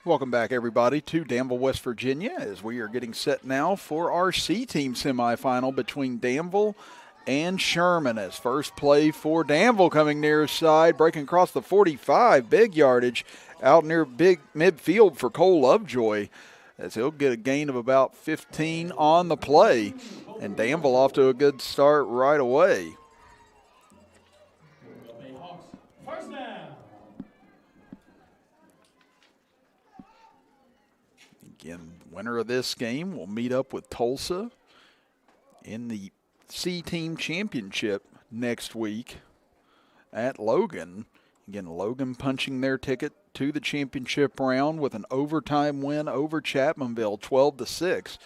Welcome back, everybody, to Danville, West Virginia, as we are getting set now for our C-Team semifinal between Danville and Sherman. As first play for Danville coming near side, breaking across the 45, big yardage out near big midfield for Cole Lovejoy, as he'll get a gain of about 15 on the play. And Danville off to a good start right away. First down. Again, winner of this game will meet up with Tulsa in the C-Team Championship next week at Logan. Again, Logan punching their ticket to the championship round with an overtime win over Chapmanville, 12-6.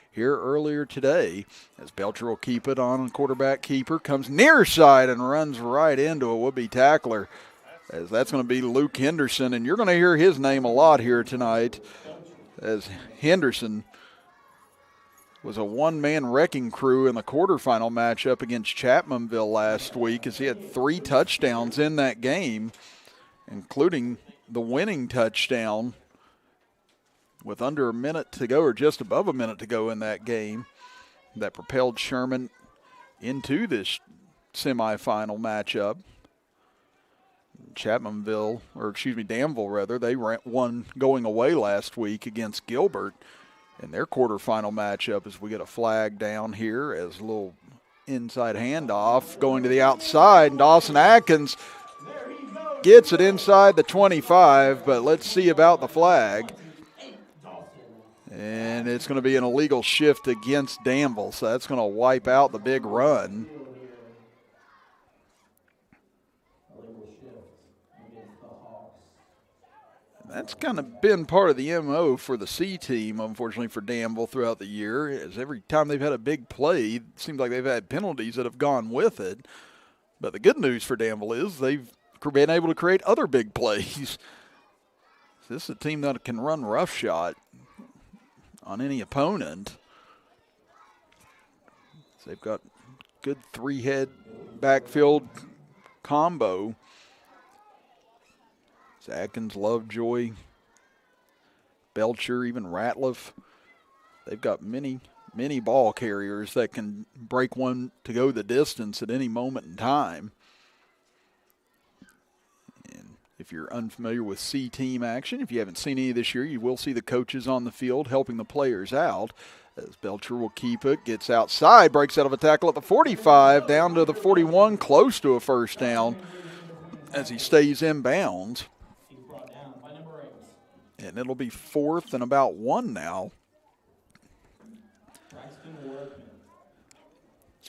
Here earlier today, as Belcher will keep it on quarterback keeper, comes near side and runs right into a would-be tackler, as that's going to be Luke Henderson, and you're going to hear his name a lot here tonight, as Henderson was a one-man wrecking crew in the quarterfinal matchup against Chapmanville last week, as he had 3 touchdowns in that game, including the winning touchdown with under a minute to go, or just above a minute to go in that game, that propelled Sherman into this semifinal matchup. Danville rather, they won going away last week against Gilbert in their quarterfinal matchup, as we get a flag down here as a little inside handoff going to the outside, and Dawson Atkins gets it inside the 25, but let's see about the flag. And it's going to be an illegal shift against Danville, so that's going to wipe out the big run. That's kind of been part of the MO for the C-Team, unfortunately, for Danville throughout the year, as every time they've had a big play, it seems like they've had penalties that have gone with it. But the good news for Danville is they've been able to create other big plays. This is a team that can run roughshod on any opponent. So they've got good 3-head backfield combo. Atkins, Lovejoy, Belcher, even Ratliff. They've got many ball carriers that can break one to go the distance at any moment in time. And if you're unfamiliar with C-Team action, if you haven't seen any this year, you will see the coaches on the field helping the players out. As Belcher will keep it, gets outside, breaks out of a tackle at the 45, down to the 41, close to a first down as he stays in bounds. And it'll be 4th and about 1 now.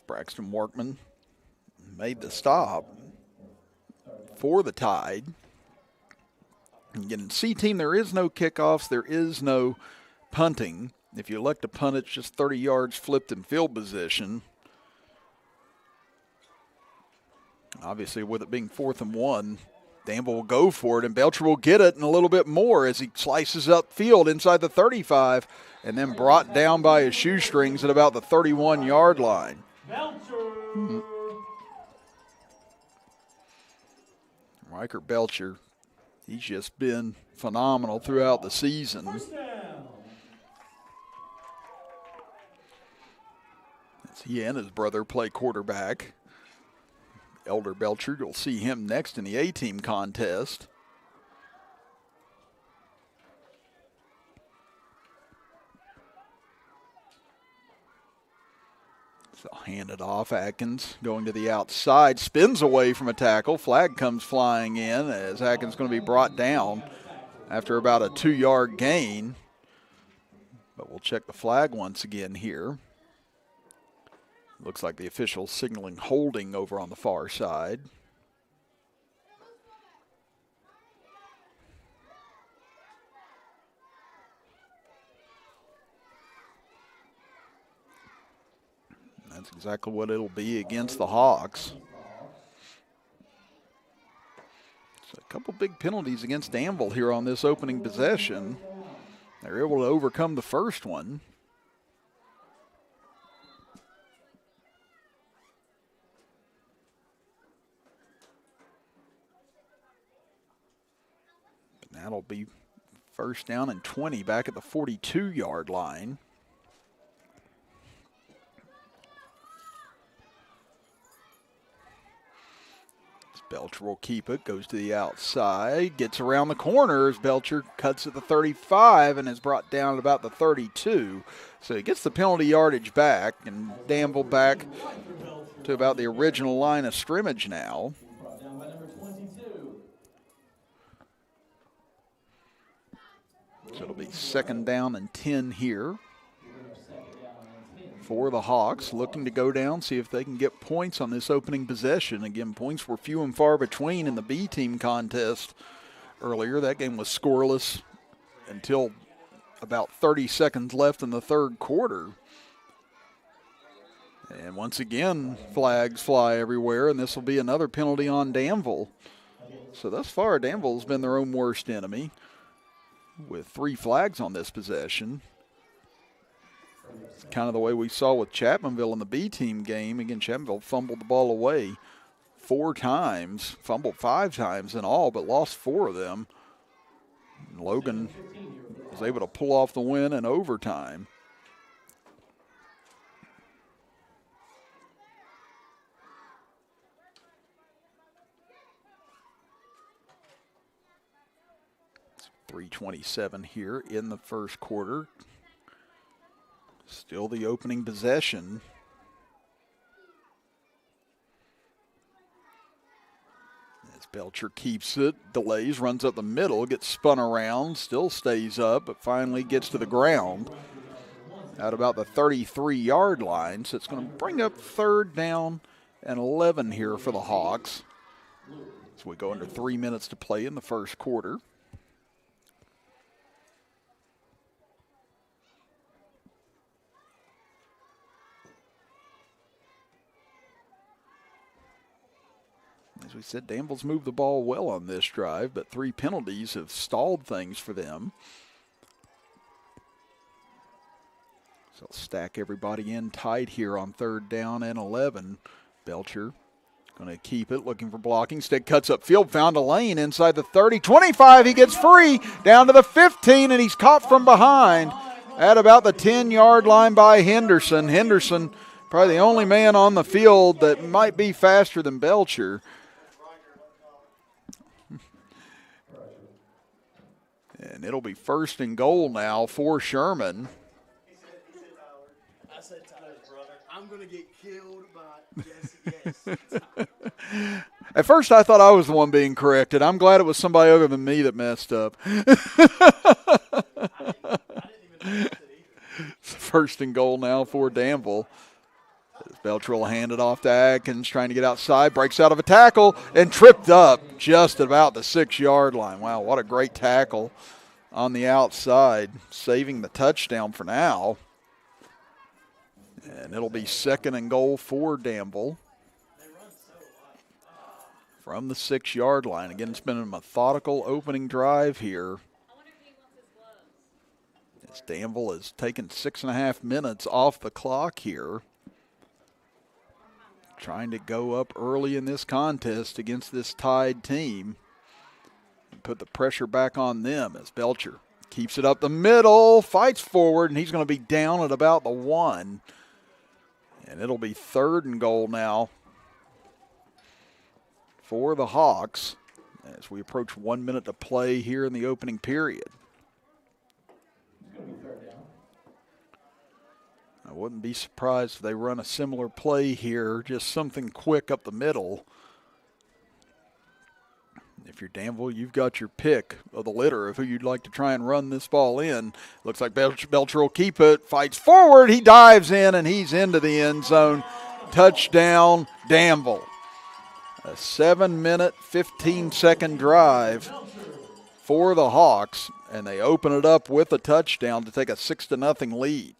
Braxton Workman made the stop for the Tide. Again, in C-Team, there is no kickoffs. There is no punting. If you elect to punt, it's just 30 yards flipped in field position. Obviously, with it being 4th and 1, Danville will go for it, and Belcher will get it and a little bit more as he slices upfield inside the 35 and then brought down by his shoestrings at about the 31-yard line. Riker Belcher, he's just been phenomenal throughout the season. As he and his brother play quarterback. Elder Belcher, you'll see him next in the A-Team contest. So hand it off, Atkins going to the outside, spins away from a tackle. Flag comes flying in as Atkins going to be brought down after about a 2-yard gain. But we'll check the flag once again here. Looks like the official signaling holding over on the far side. That's exactly what it'll be against the Hawks. So a couple big penalties against Danville here on this opening possession. They're able to overcome the first one. That'll be First down and 20 back at the 42-yard line. Belcher will keep it, goes to the outside, gets around the corner as Belcher cuts at the 35 and is brought down at about the 32. So he gets the penalty yardage back, and Danville back to about the original line of scrimmage now. So it'll be second down and 10 here for the Hawks, looking to go down, see if they can get points on this opening possession. Again, points were few and far between in the B-team contest earlier. That game was scoreless until about 30 seconds left in the third quarter. And once again, flags fly everywhere, and this will be another penalty on Danville. So thus far, Danville's been their own worst enemy with 3 flags on this possession. It's kind of the way we saw with Chapmanville in the B-team game. Again, Chapmanville fumbled the ball away 4 times, fumbled 5 times in all, but lost 4 of them. And Logan was able to pull off the win in overtime. It's 3:27 here in the first quarter. Still the opening possession. As Belcher keeps it, delays, runs up the middle, gets spun around, still stays up, but finally gets to the ground at about the 33-yard line. So it's going to bring up third down and 11 here for the Hawks. So we go under 3 minutes to play in the first quarter. As we said, Danville's moved the ball well on this drive, but 3 penalties have stalled things for them. So stack everybody in tight here on third down and 11. Belcher going to keep it, looking for blocking. Stick cuts upfield, found a lane inside the 30, 25. He gets free down to the 15, and he's caught from behind at about the 10-yard line by Henderson. Henderson, probably the only man on the field that might be faster than Belcher. And it'll be first and goal now for Sherman. I said Tyler's brother. I'm going to get killed by yes. At first I thought I was the one being corrected. I'm glad it was somebody other than me that messed up. I didn't even notice it either. First and goal now for Danville. Belcher will hand it off to Atkins, trying to get outside, breaks out of a tackle, and tripped up just about the 6-yard line. Wow, what a great tackle on the outside, saving the touchdown for now. And it'll be second and goal for Danville from the 6-yard line. Again, it's been a methodical opening drive here. As Danville has taken 6.5 minutes off the clock here. Trying to go up early in this contest against this tied team and put the pressure back on them as Belcher keeps it up the middle, fights forward, and he's going to be down at about the 1. And it'll be third and goal now for the Hawks as we approach 1 minute to play here in the opening period. I wouldn't be surprised if they run a similar play here, just something quick up the middle. If you're Danville, you've got your pick of the litter of who you'd like to try and run this ball in. Looks like Belcher will keep it, fights forward, he dives in, and he's into the end zone. Touchdown, Danville. A 7-minute, 15-second drive for the Hawks, and they open it up with a touchdown to take a 6-0 lead.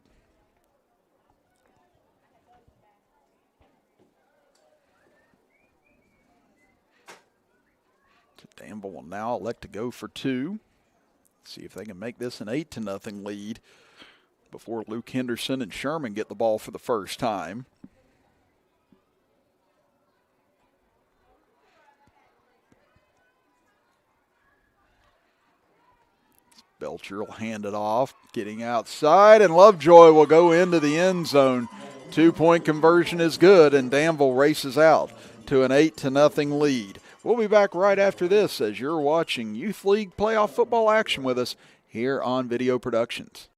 Danville will now elect to go for 2. See if they can make this an 8-0 lead before Luke Henderson and Sherman get the ball for the first time. Belcher will hand it off, getting outside, and Lovejoy will go into the end zone. 2-point conversion is good, and Danville races out to an 8-0 lead. We'll be back right after this as you're watching Youth League playoff football action with us here on Video Productions.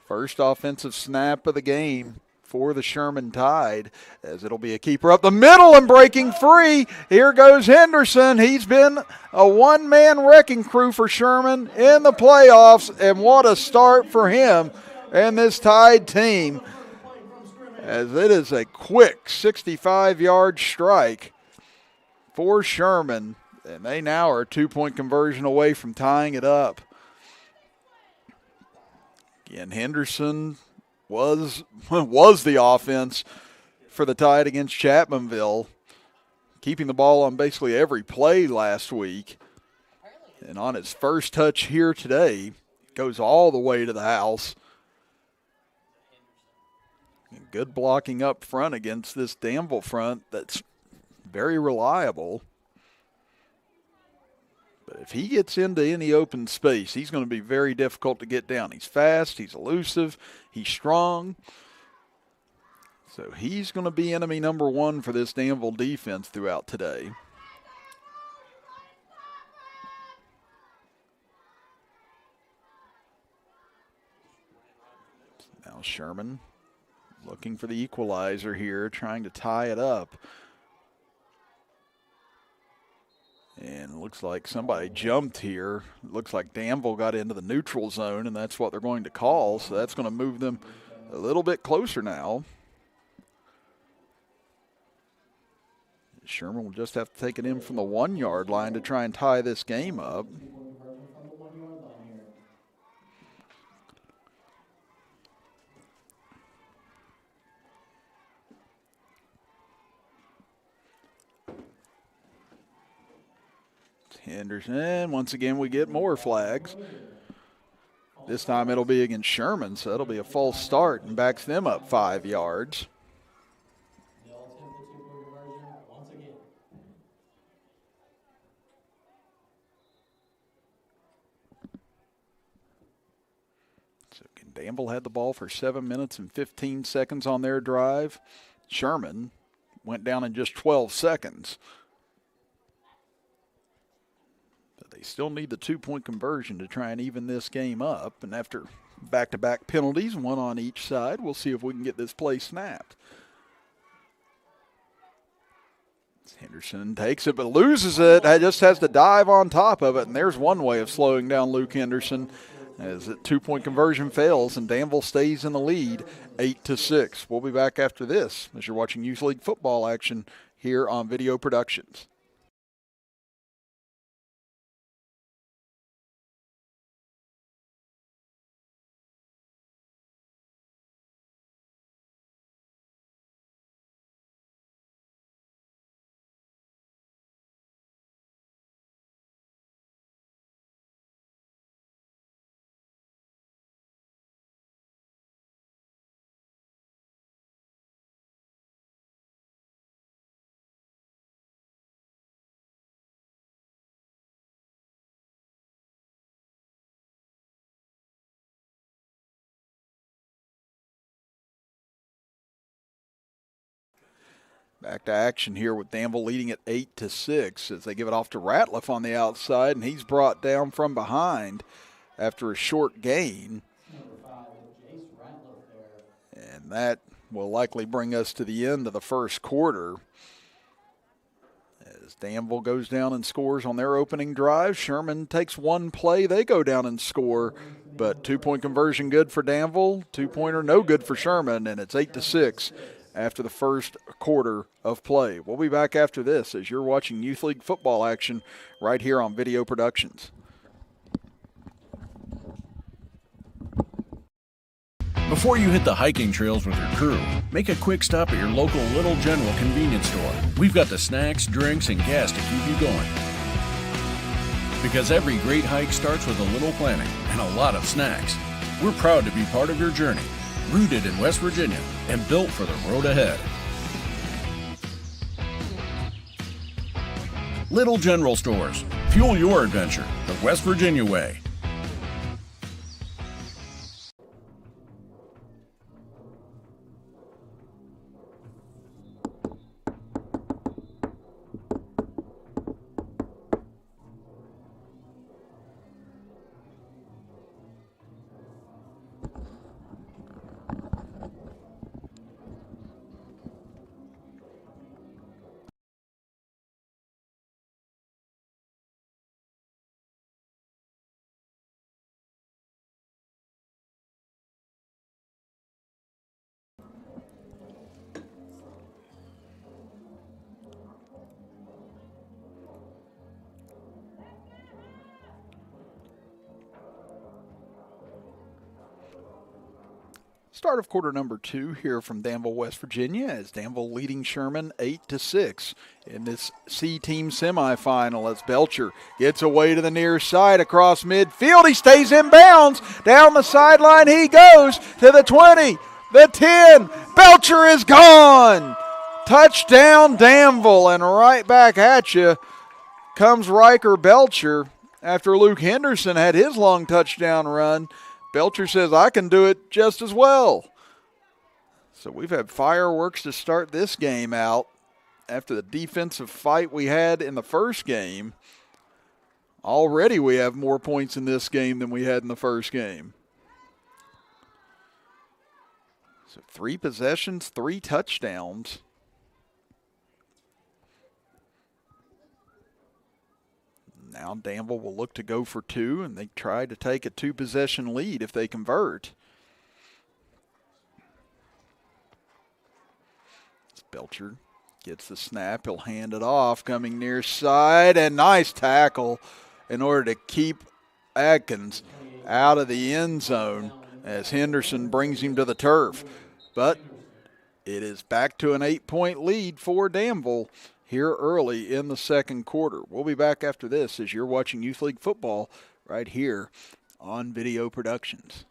First offensive snap of the game for the Sherman Tide, as it'll be a keeper up the middle and breaking free. Here goes Henderson. He's been a one-man wrecking crew for Sherman in the playoffs, and what a start for him and this Tide team, as it is a quick 65-yard strike for Sherman, and they now are a 2-point conversion away from tying it up. Again, Henderson was the offense for the Tide against Chapmanville, keeping the ball on basically every play last week. And on his first touch here today, goes all the way to the house. And good blocking up front against this Danville front that's very reliable. But if he gets into any open space, he's going to be very difficult to get down. He's fast, he's elusive, he's strong. So he's going to be enemy number one for this Danville defense throughout today. Now Sherman looking for the equalizer here, trying to tie it up. And it looks like somebody jumped here. It looks like Danville got into the neutral zone, and that's what they're going to call. So that's going to move them a little bit closer now. Sherman will just have to take it in from the 1-yard line to try and tie this game up. Henderson, once again we get more flags. This time it'll be against Sherman, so it'll be a false start and backs them up 5 yards. So Danville had the ball for 7 minutes and 15 seconds on their drive. Sherman went down in just 12 seconds. They still need the 2-point conversion to try and even this game up. And after back-to-back penalties, one on each side, we'll see if we can get this play snapped. Henderson takes it but loses it. Just has to dive on top of it. And there's one way of slowing down Luke Henderson as the 2-point conversion fails and Danville stays in the lead 8-6. We'll be back after this as you're watching Youth League football action here on Video Productions. Back to action here with Danville leading at 8-6 as they give it off to Ratliff on the outside, and he's brought down from behind after a short gain. And that will likely bring us to the end of the first quarter. As Danville goes down and scores on their opening drive, Sherman takes one play, they go down and score, but two-point conversion good for Danville, two-pointer no good for Sherman, and it's 8-6 after the first quarter of play. We'll be back after this as you're watching Youth League football action right here on Video Productions. Before you hit the hiking trails with your crew, make a quick stop at your local Little General convenience store. We've got the snacks, drinks, and gas to keep you going. Because every great hike starts with a little planning and a lot of snacks. We're proud to be part of your journey, rooted in West Virginia and built for the road ahead. Little General Stores. Fuel your adventure the West Virginia way. Start of quarter number 2 here from Danville, West Virginia, as Danville leading Sherman 8-6 in this C-team semifinal as Belcher gets away to the near side across midfield. He stays in bounds. Down the sideline he goes to the 20, the 10. Belcher is gone. Touchdown Danville, and right back at you comes Riker Belcher after Luke Henderson had his long touchdown run. Belcher says, I can do it just as well. So we've had fireworks to start this game out after the defensive fight we had in the first game. Already we have more points in this game than we had in the first game. So 3 possessions, 3 touchdowns. Now Danville will look to go for 2, and they try to take a 2-possession lead if they convert. As Belcher gets the snap, he'll hand it off, coming near side, and nice tackle in order to keep Adkins out of the end zone as Henderson brings him to the turf. But it is back to an 8-point lead for Danville here early in the second quarter. We'll be back after this as you're watching Youth League football right here on Video Productions.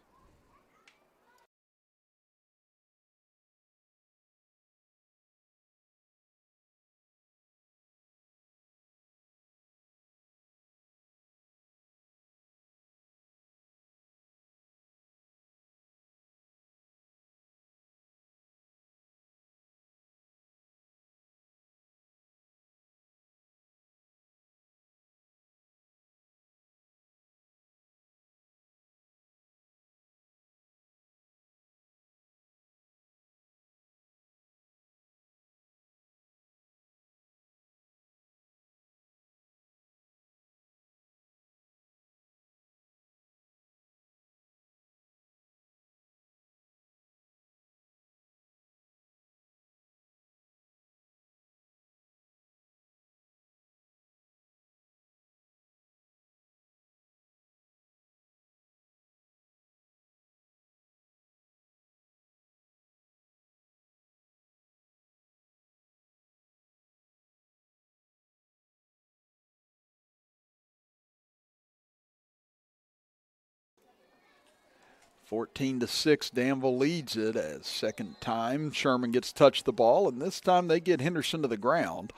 (14-6), Danville leads it as second time Sherman gets touched the ball, and this time they get Henderson to the ground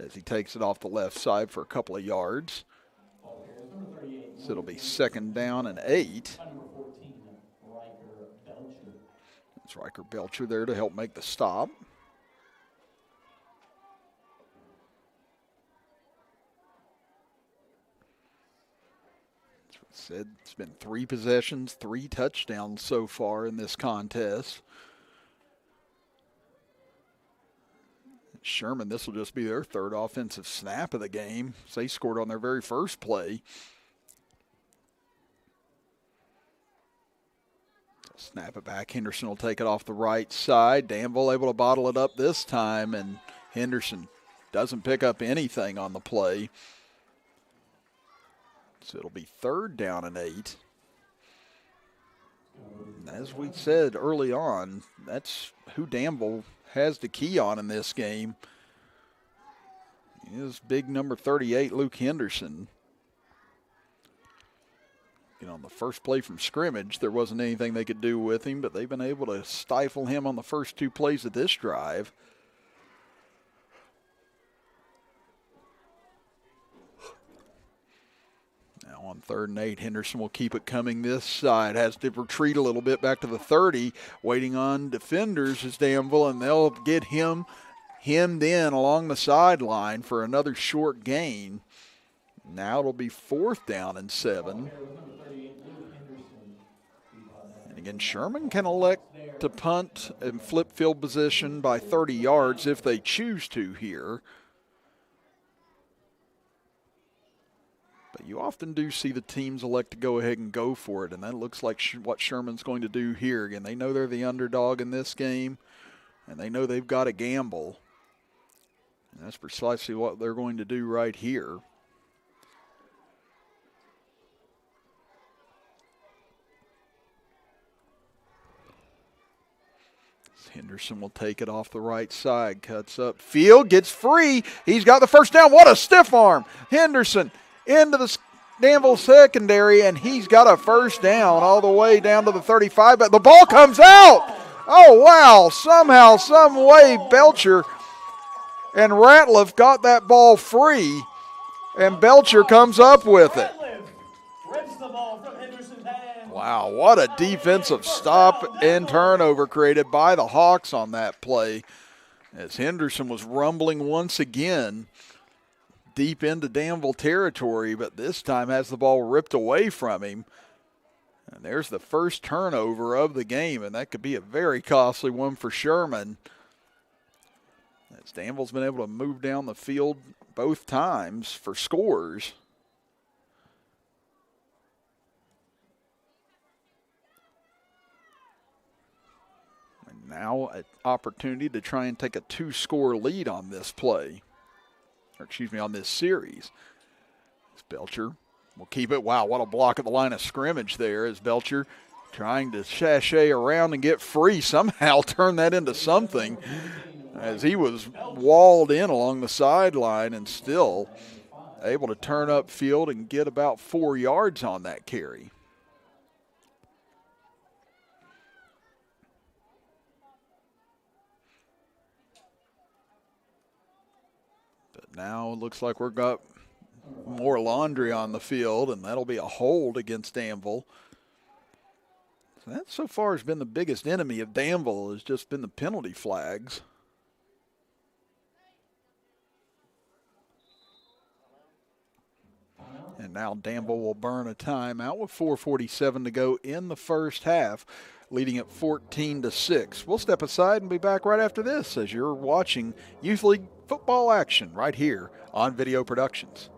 as he takes it off the left side for a couple of yards. So it'll be second down and 8. It's Riker Belcher there to help make the stop. Said it's been 3 possessions, 3 touchdowns so far in this contest. Sherman, this will just be their 3rd offensive snap of the game. So they scored on their very first play. Snap it back. Henderson will take it off the right side. Danville able to bottle it up this time, and Henderson doesn't pick up anything on the play. So it'll be 3rd down and 8. As we said early on, that's who Danville has the key on in this game. Is big number 38, Luke Henderson. On the first play from scrimmage, there wasn't anything they could do with him, but they've been able to stifle him on the first 2 plays of this drive. Now on 3rd and 8, Henderson will keep it coming this side. Has to retreat a little bit back to the 30. Waiting on defenders is Danville, and they'll get him hemmed in along the sideline for another short gain. Now it'll be 4th down and 7. And again, Sherman can elect to punt and flip field position by 30 yards if they choose to here. But you often do see the teams elect to go ahead and go for it, and that looks like what Sherman's going to do here. Again, they know they're the underdog in this game, and they know they've got to gamble. And that's precisely what they're going to do right here. Henderson will take it off the right side, cuts up field, gets free. He's got the 1st down. What a stiff arm. Henderson into the Danville secondary, and he's got a 1st down all the way down to the 35, but the ball comes out. Oh, wow. Somehow, some way, Belcher and Ratliff got that ball free, and Belcher comes up with it. Wow, what a defensive stop and turnover created by the Hawks on that play, as Henderson was rumbling once again deep into Danville territory, but this time has the ball ripped away from him. And there's the first turnover of the game, and that could be a very costly one for Sherman, as Danville's been able to move down the field both times for scores. Now an opportunity to try and take a 2-score lead on this play, or excuse me, on this series. As Belcher will keep it. Wow, what a block at the line of scrimmage there, as Belcher trying to sashay around and get free, somehow turn that into something, as he was walled in along the sideline and still able to turn up field and get about 4 yards on that carry. Now it looks like we've got more laundry on the field, and that'll be a hold against Danville. So that so far has been the biggest enemy of Danville, has just been the penalty flags. And now Danville will burn a timeout with 4:47 to go in the first half, leading at 14-6. We'll step aside and be back right after this as you're watching Youth League football action right here on Video Productions.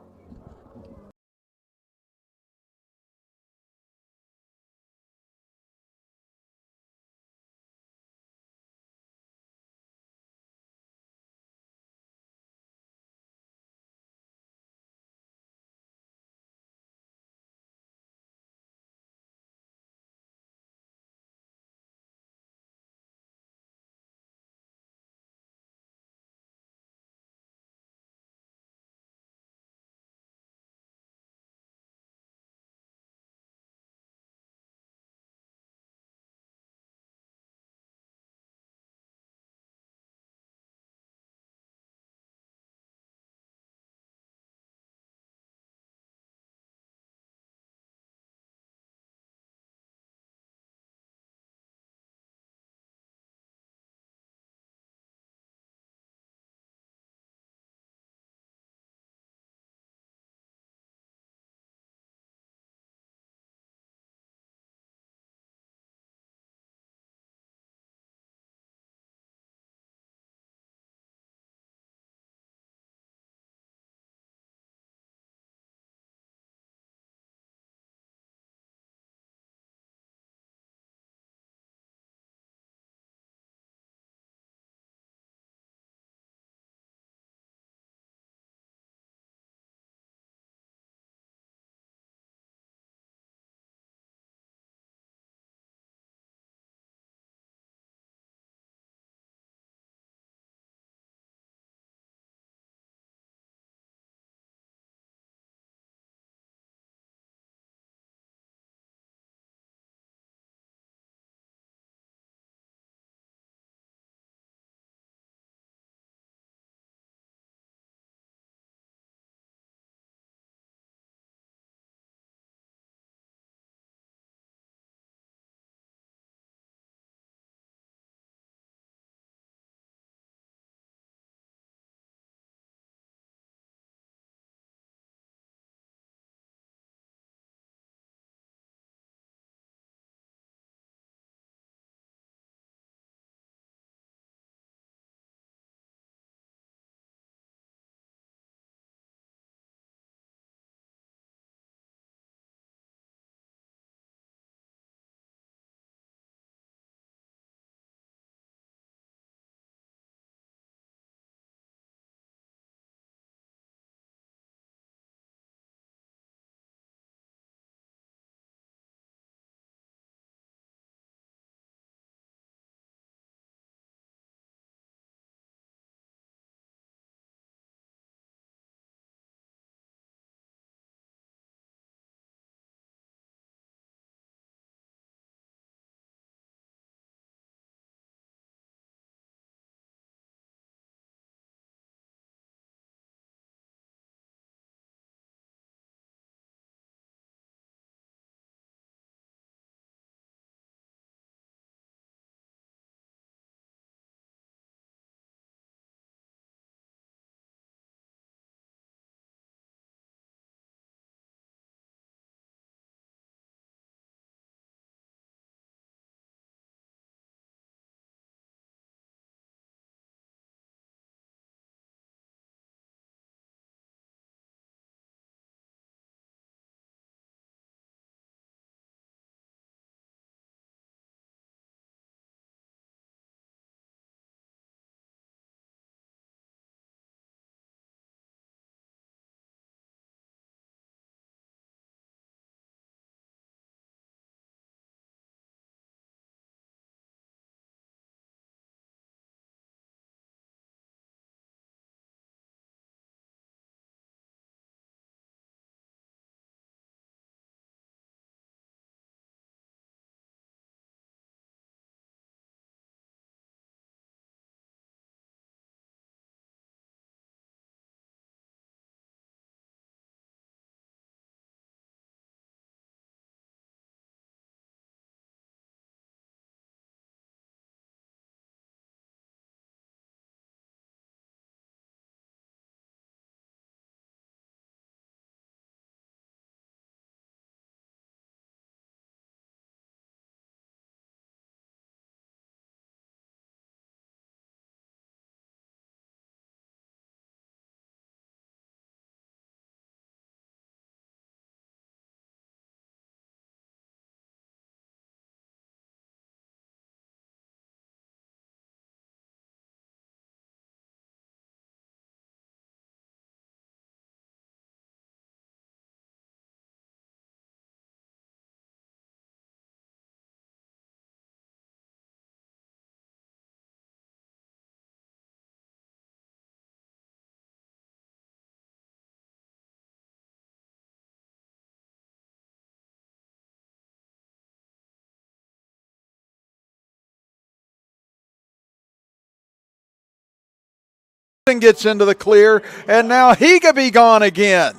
Henderson gets into the clear, and now he could be gone again.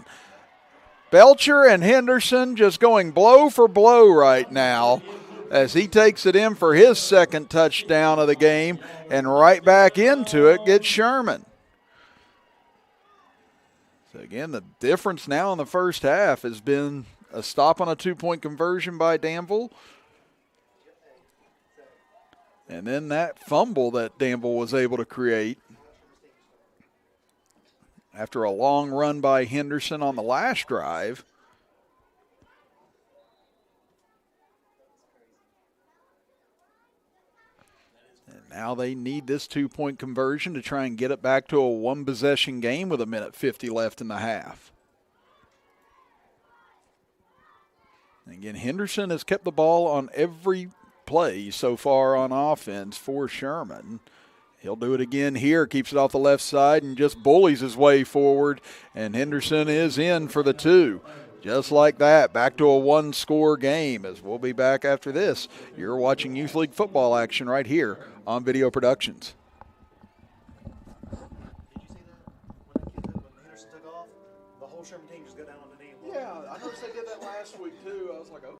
Belcher and Henderson just going blow for blow right now as he takes it in for his second touchdown of the game, and right back into it gets Sherman. So again, the difference now in the first half has been a stop on a two-point conversion by Danville, and then that fumble that Danville was able to create after a long run by Henderson on the last drive. And now they need this two-point conversion to try and get it back to a one-possession game with 1:50 left in the half. And again, Henderson has kept the ball on every play so far on offense for Sherman. He'll do it again here, keeps it off the left side and just bullies his way forward, and Henderson is in for the two. Just like that, back to a one-score game as we'll be back after this. You're watching Youth League football action right here on Video Productions. Did you see that? When Henderson took off, the whole Sherman team just got down on the knee. Yeah, I noticed they did that last week too. I was like, okay.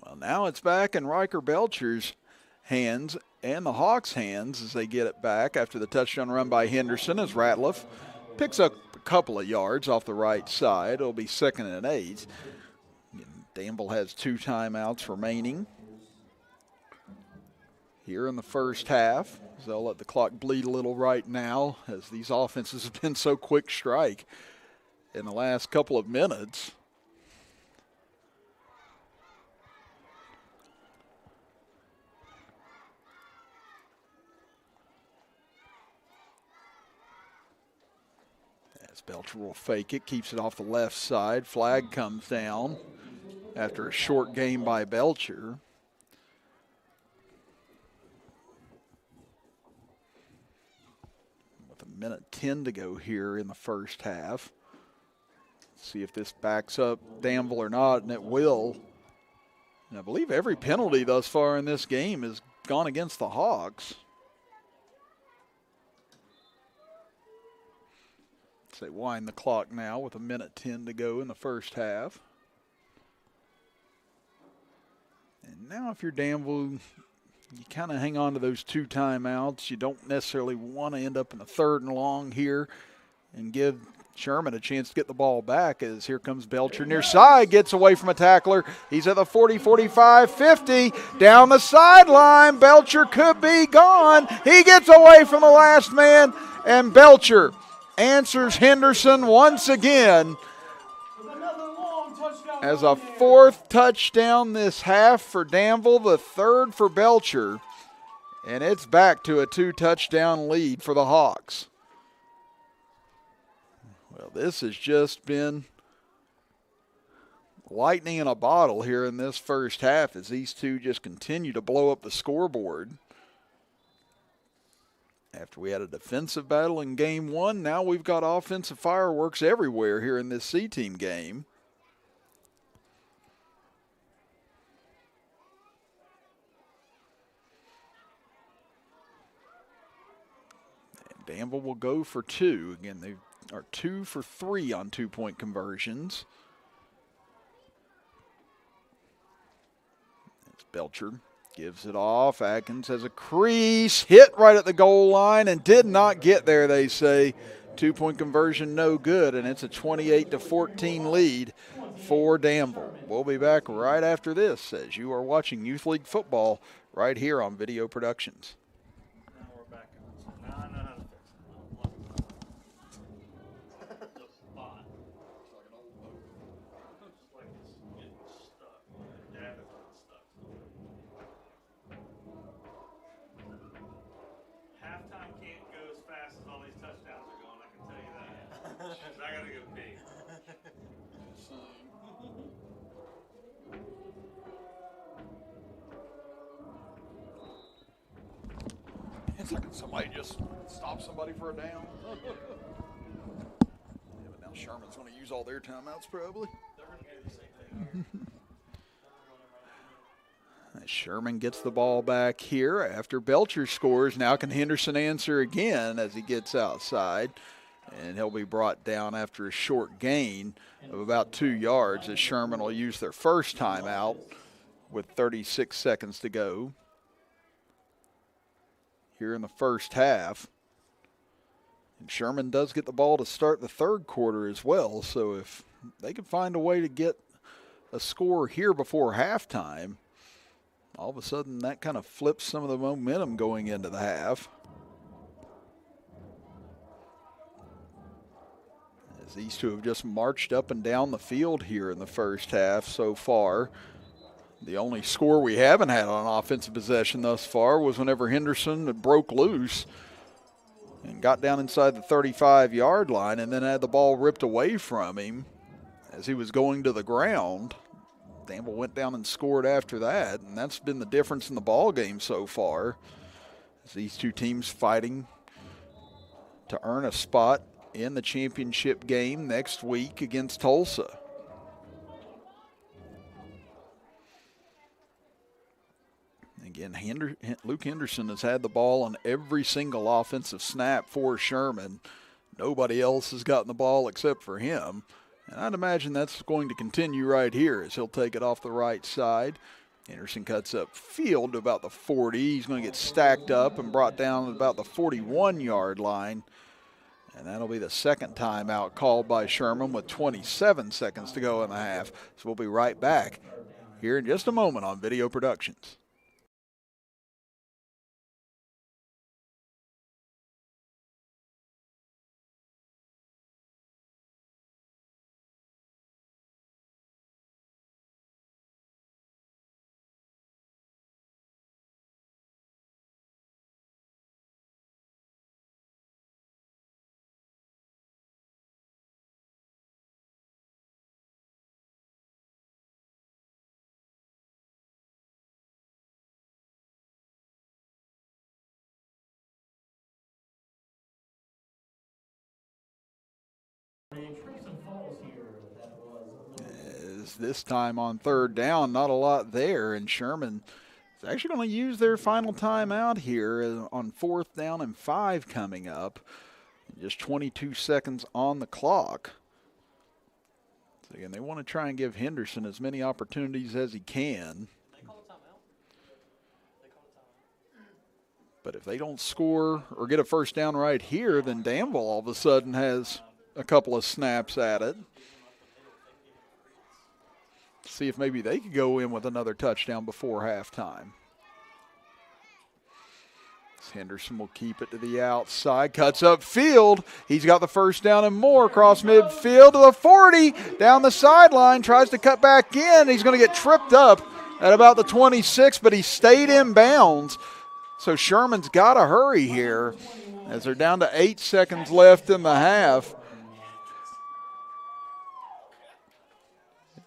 Well, now it's back in Riker Belcher's hands and the Hawks' hands as they get it back after the touchdown run by Henderson as Ratliff picks up a couple of yards off the right side. It'll be 2nd and 8. Danville has 2 timeouts remaining here in the first half. So they'll let the clock bleed a little right now as these offenses have been so quick strike in the last couple of minutes. Belcher will fake it, keeps it off the left side. Flag comes down after a short game by Belcher. With 1:10 to go here in the first half. See if this backs up Danville or not, and it will. And I believe every penalty thus far in this game has gone against the Hawks. They wind the clock now with 1:10 to go in the first half. And now if you're Danville, you kind of hang on to those 2 timeouts. You don't necessarily want to end up in a 3rd and long here and give Sherman a chance to get the ball back as here comes Belcher near side, gets away from a tackler. He's at the 40, 45, 50, down the sideline. Belcher could be gone. He gets away from the last man, and Belcher answers Henderson once again as a 4th touchdown this half for Danville, the 3rd for Belcher, and it's back to a 2-touchdown lead for the Hawks. Well, this has just been lightning in a bottle here in this first half as these two just continue to blow up the scoreboard. After we had a defensive battle in game 1, now we've got offensive fireworks everywhere here in this C-team game. And Danville will go for 2. Again, they are 2 for 3 on 2-point conversions. It's Belcher. Gives it off. Atkins has a crease, hit right at the goal line and did not get there, they say. 2-point conversion no good, and it's a 28-14 lead for Danville. We'll be back right after this as you are watching Youth League football right here on Video Productions. Now we're back. Now I know how to fix it. The spot. It's like it's getting stuck. Dad is getting stuck. I gotta go pee. It's like somebody just stopped somebody for a down. Yeah, but now Sherman's going to use all their timeouts probably. They're gonna do the same thing. Sherman gets the ball back here after Belcher scores. Now can Henderson answer again as he gets outside? And he'll be brought down after a short gain of about 2 yards as Sherman will use their first timeout with 36 seconds to go here in the first half. And Sherman does get the ball to start the third quarter as well, so if they can find a way to get a score here before halftime, all of a sudden that kind of flips some of the momentum going into the half. As these two have just marched up and down the field here in the first half so far. The only score we haven't had on offensive possession thus far was whenever Henderson broke loose and got down inside the 35-yard line and then had the ball ripped away from him as he was going to the ground. Danville went down and scored after that, and that's been the difference in the ball game so far. As these two teams fighting to earn a spot in the championship game next week against Tulsa. Again, Luke Henderson has had the ball on every single offensive snap for Sherman. Nobody else has gotten the ball except for him. And I'd imagine that's going to continue right here as he'll take it off the right side. Henderson cuts up field to about the 40. He's going to get stacked up and brought down at about the 41-yard line. And that'll be the second timeout called by Sherman with 27 seconds to go in the half. So we'll be right back here in just a moment on Video Productions. This time on third down, not a lot there, and Sherman is actually going to use their final timeout here on 4th down and 5 coming up. Just 22 seconds on the clock. So again, they want to try and give Henderson as many opportunities as he can. But if they don't score or get a first down right here, then Danville all of a sudden has a couple of snaps at it. See if maybe they could go in with another touchdown before halftime. Henderson will keep it to the outside, cuts up field. He's got the first down and more across midfield to the 40, down the sideline, tries to cut back in. He's going to get tripped up at about the 26, but he stayed in bounds. So Sherman's got to hurry here as they're down to 8 seconds left in the half.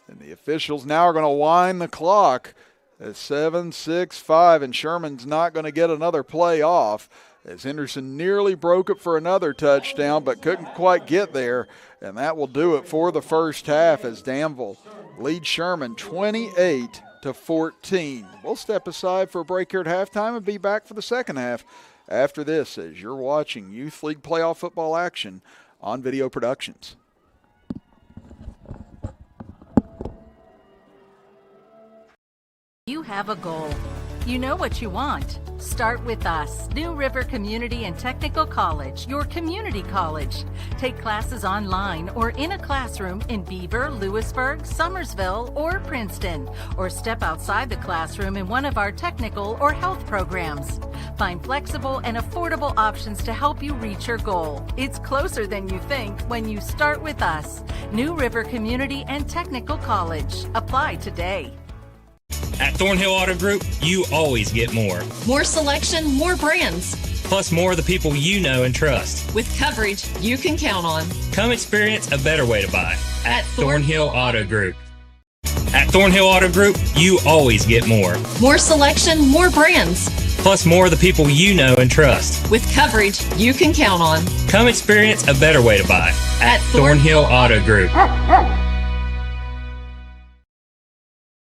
And the officials now are going to wind the clock at 7, 6, 5, and Sherman's not going to get another play off as Henderson nearly broke it for another touchdown but couldn't quite get there. And that will do it for the first half as Danville leads Sherman 28-14. We'll step aside for a break here at halftime and be back for the second half after this as you're watching Youth League playoff football action on Video Productions. You have a goal. You know what you want. Start with us. New River Community and Technical College, your community college. Take classes online or in a classroom in Beaver, Lewisburg, Summersville, or Princeton, or step outside the classroom in one of our technical or health programs. Find flexible and affordable options to help you reach your goal. It's closer than you think when you start with us. New River Community and Technical College. Apply today. At Thornhill Auto Group, you always get more. More selection, more brands. Plus more of the people you know and trust. With coverage you can count on. Come experience a better way to buy at Thornhill Auto Group. At Thornhill Auto Group, you always get more. More selection, more brands. Plus more of the people you know and trust. With coverage you can count on. Come experience a better way to buy at Thornhill Auto Group.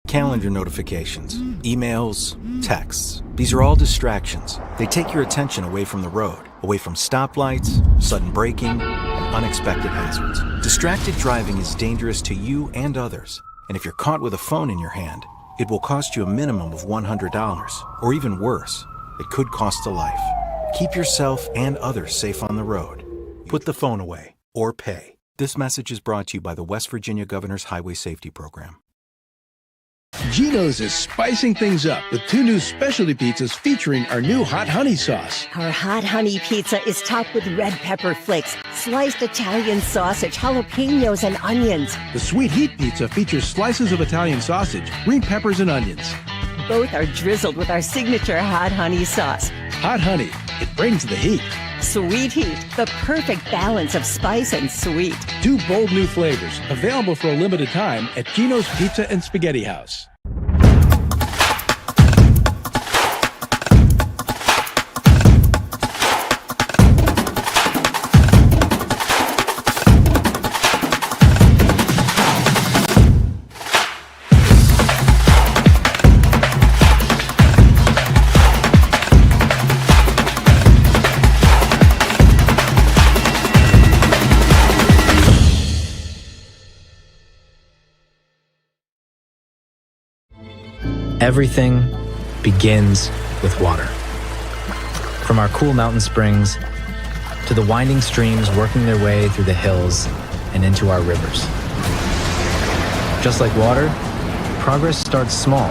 Calendar notifications, emails, texts. These are all distractions. They take your attention away from the road, away from stoplights, sudden braking, and unexpected hazards. Distracted driving is dangerous to you and others. And if you're caught with a phone in your hand, it will cost you a minimum of $100, or even worse, it could cost a life. Keep yourself and others safe on the road. Put the phone away, or pay. This message is brought to you by the West Virginia Governor's Highway Safety Program. Geno's is spicing things up with 2 new specialty pizzas featuring our new hot honey sauce. Our hot honey pizza is topped with red pepper flakes, sliced Italian sausage, jalapenos, and onions. The sweet heat pizza features slices of Italian sausage, green peppers, and onions. Both are drizzled with our signature hot honey sauce. Hot honey, it brings the heat. Sweet heat, the perfect balance of spice and sweet. 2 bold new flavors, available for a limited time at Geno's Pizza and Spaghetti House. Everything begins with water. From our cool mountain springs to the winding streams working their way through the hills and into our rivers. Just like water, progress starts small,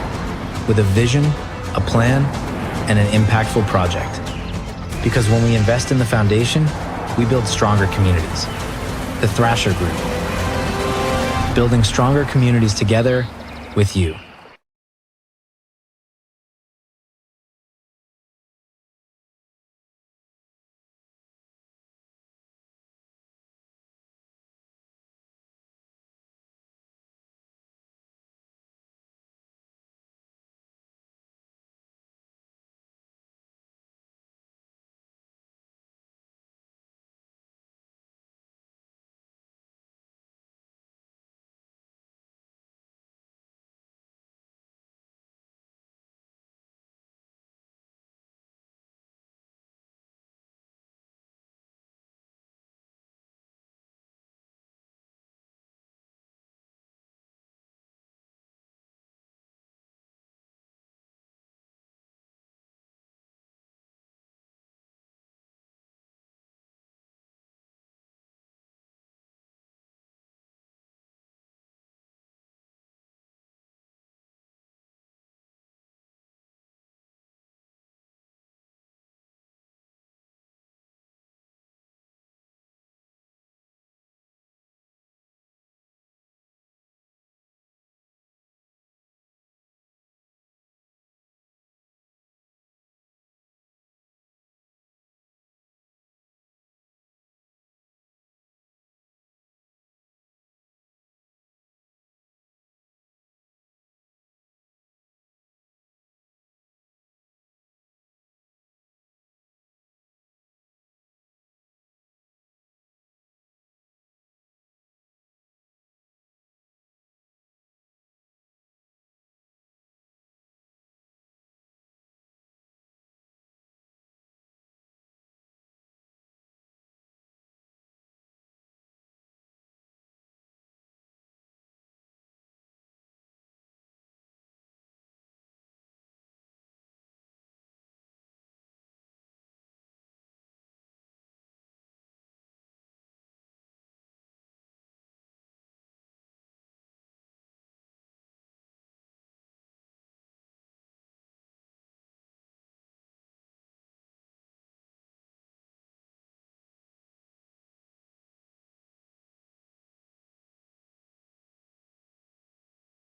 with a vision, a plan, and an impactful project. Because when we invest in the foundation, we build stronger communities. The Thrasher Group. Building stronger communities together with you.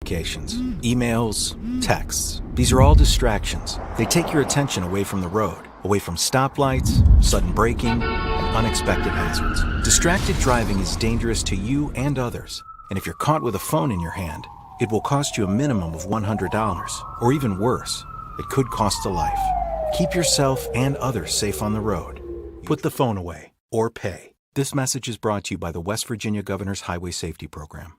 notifications, emails, texts. These are all distractions. They take your attention away from the road, away from stoplights, sudden braking, and unexpected hazards. Distracted driving is dangerous to you and others. And if you're caught with a phone in your hand, it will cost you a minimum of $100, or even worse, it could cost a life. Keep yourself and others safe on the road. Put the phone away or pay. This message is brought to you by the West Virginia Governor's Highway Safety Program.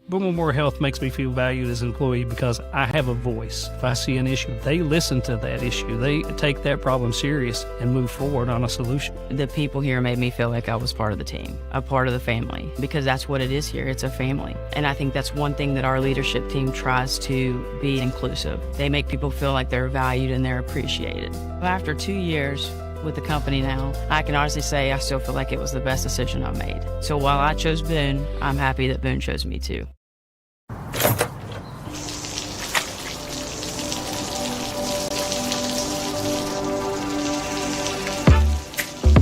Boom Memorial Health makes me feel valued as an employee because I have a voice. If I see an issue, they listen to that issue. They take that problem serious and move forward on a solution. The people here made me feel like I was part of the team, a part of the family, because that's what it is here. It's a family. And I think that's one thing that our leadership team tries to be inclusive. They make people feel like they're valued and they're appreciated. After 2 years with the company now, I can honestly say I still feel like it was the best decision I made. So while I chose Boone, I'm happy that Boone chose me too.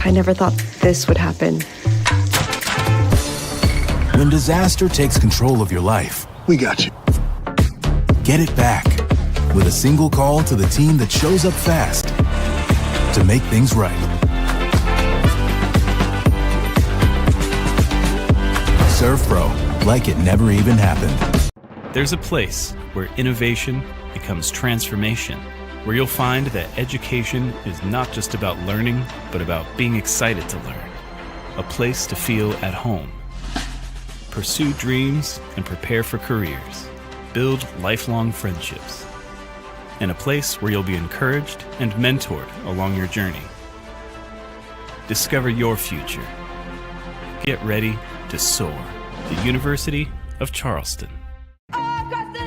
I never thought this would happen. When disaster takes control of your life, We got you. get it back with a single call to the team that shows up fast to make things right. ServPro, like it never even happened. There's a place where innovation becomes transformation, where you'll find that education is not just about learning, but about being excited to learn. A place to feel at home. Pursue dreams and prepare for careers. Build lifelong friendships. And a place where you'll be encouraged and mentored along your journey. Discover your future. Get ready to soar. The University of Charleston.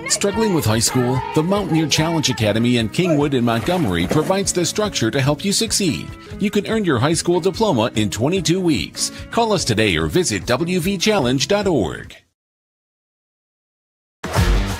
Struggling with high school? The Mountaineer Challenge Academy in Kingwood and Montgomery provides the structure to help you succeed. You can earn your high school diploma in 22 weeks. Call us today or visit wvchallenge.org.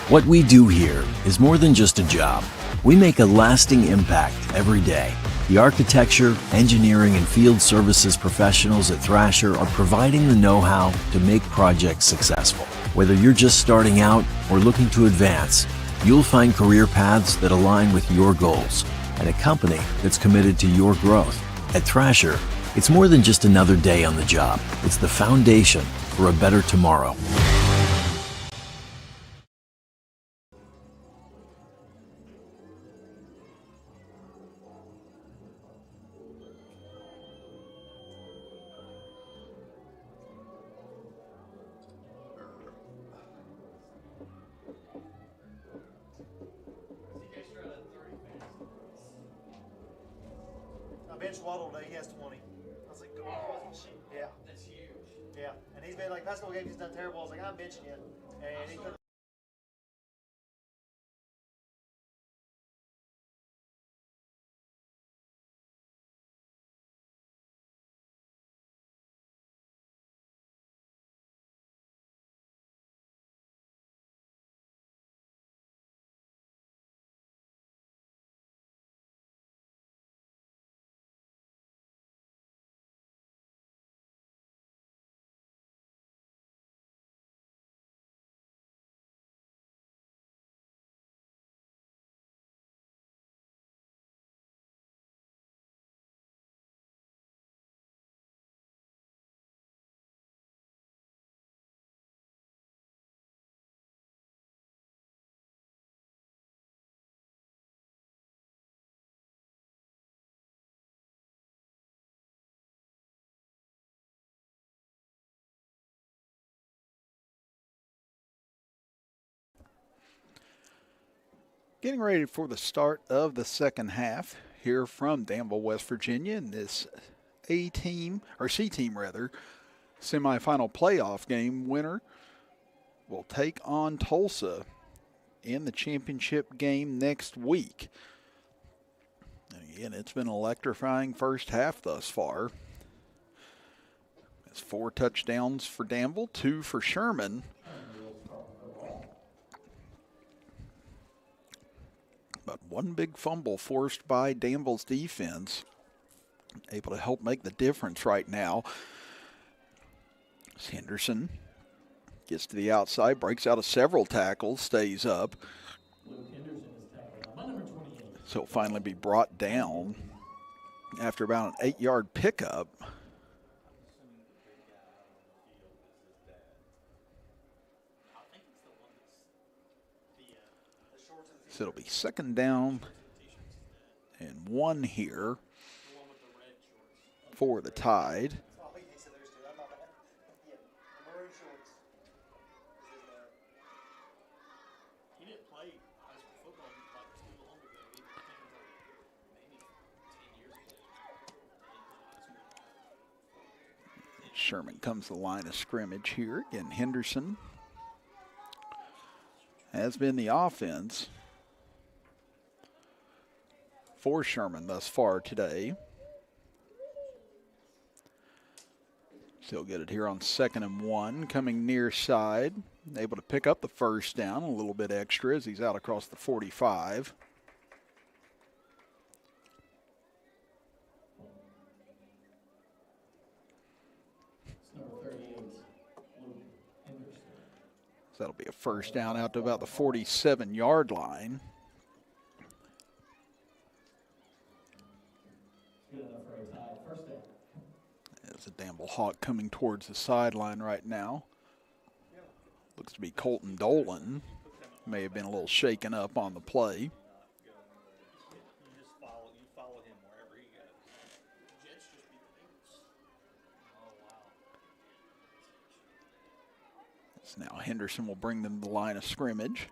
What we do here is more than just a job. We make a lasting impact every day. The architecture, engineering, and field services professionals at Thrasher are providing the know-how to make projects successful. Whether you're just starting out or looking to advance, you'll find career paths that align with your goals and a company that's committed to your growth. At Thrasher, it's more than just another day on the job. It's the foundation for a better tomorrow. I benched Waddle today. He has 20. I was like, yeah. That's huge. Yeah. And he's been like, past couple games, he's done terrible. I was like, I'm benching you. And he couldn't. Getting ready for the start of the second half here from Danville, West Virginia, in this C-team semifinal playoff game. Winner will take on Tulsa in the championship game next week. And again, it's been an electrifying first half thus far. It's 4 touchdowns for Danville, 2 for Sherman. But one big fumble forced by Danville's defense, able to help make the difference right now. Henderson Gets to the outside, breaks out of several tackles, stays up. So he'll finally be brought down after about an 8-yard pickup. So it'll be 2nd down and 1 here for the Tide. Sherman comes to the line of scrimmage here. Again, Henderson has been the offense for Sherman thus far today. Still get it here on 2nd and 1, coming near side. Able to pick up the 1st down, a little bit extra as he's out across the 45. So that'll be a 1st down out to about the 47-yard line. There's a Danville Hawk coming towards the sideline right now. Looks to be Colton Dolan. May have been a little shaken up on the play. So now Henderson will bring them to the line of scrimmage.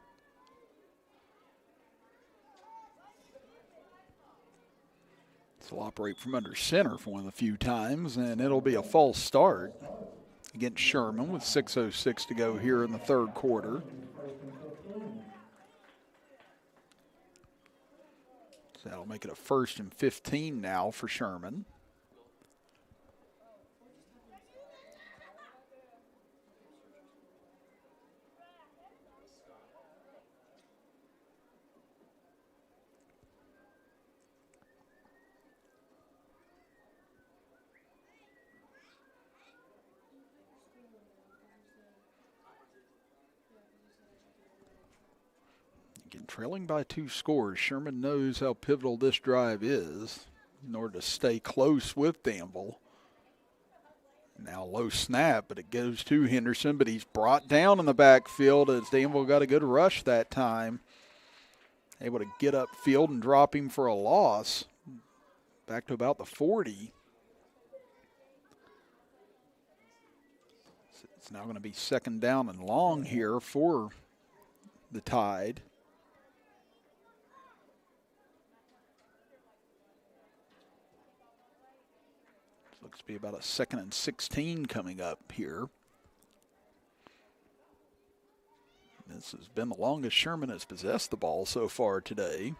So he'll operate from under center for one of the few times, and it'll be a false start against Sherman with 6:06 to go here in the 3rd quarter. So that'll make it a 1st and 15 now for Sherman. Trailing by 2 scores, Sherman knows how pivotal this drive is in order to stay close with Danville. Now low snap, but it goes to Henderson, but he's brought down in the backfield as Danville got a good rush that time. Able to get upfield and drop him for a loss. Back to about the 40. So it's now going to be 2nd down and long here for the Tide. Looks to be about a 2nd and 16 coming up here. This has been the longest Sherman has possessed the ball so far today.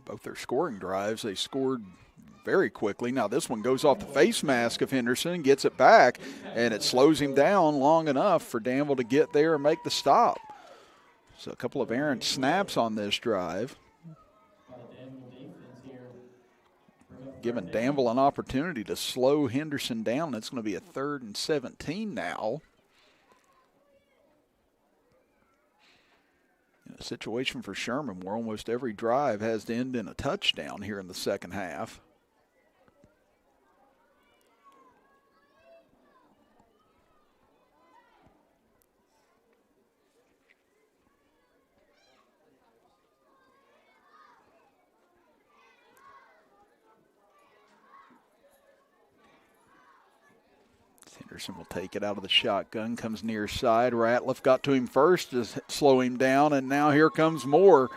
Both their scoring drives, they scored very quickly. Now this one goes off the face mask of Henderson, gets it back, and it slows him down long enough for Danville to get there and make the stop. So a couple of errant snaps on this drive, giving Danville an opportunity to slow Henderson down. It's going to be a 3rd and 17 now. A situation for Sherman where almost every drive has to end in a touchdown here in the 2nd half. Henderson will take it out of the shotgun, comes near side. Ratliff got to him first to slow him down, and now here comes more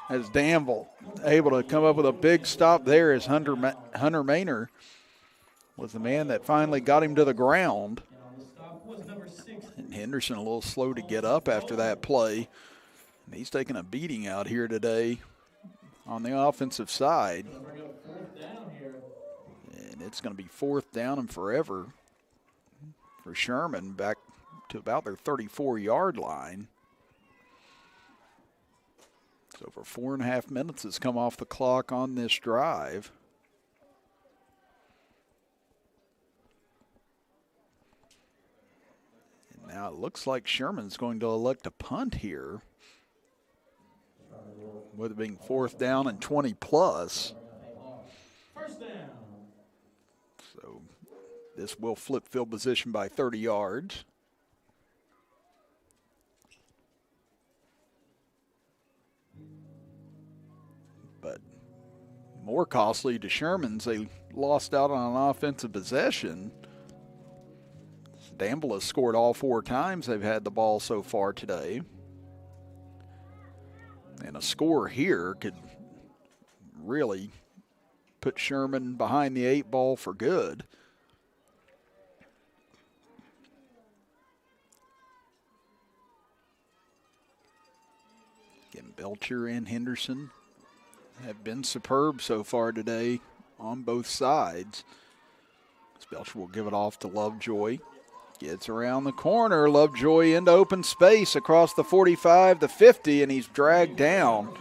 as Danville able to come up with a big stop there as Hunter Maynor was the man that finally got him to the ground. And Henderson a little slow to get up after that play. And he's taking a beating out here today on the offensive side. And it's going to be 4th down and forever for Sherman, back to about their 34-yard line. So over 4.5 minutes has come off the clock on this drive. Now it looks like Sherman's going to elect a punt here, with it being 4th down and 20 plus. So this will flip field position by 30 yards. But more costly to Sherman's, they lost out on an offensive possession. Danville has scored all 4 times they've had the ball so far today. And a score here could really put Sherman behind the 8 ball for good. Again, Belcher and Henderson have been superb so far today on both sides. Belcher will give it off to Lovejoy. Gets around the corner. Lovejoy into open space across the 45, the 50, and he's dragged down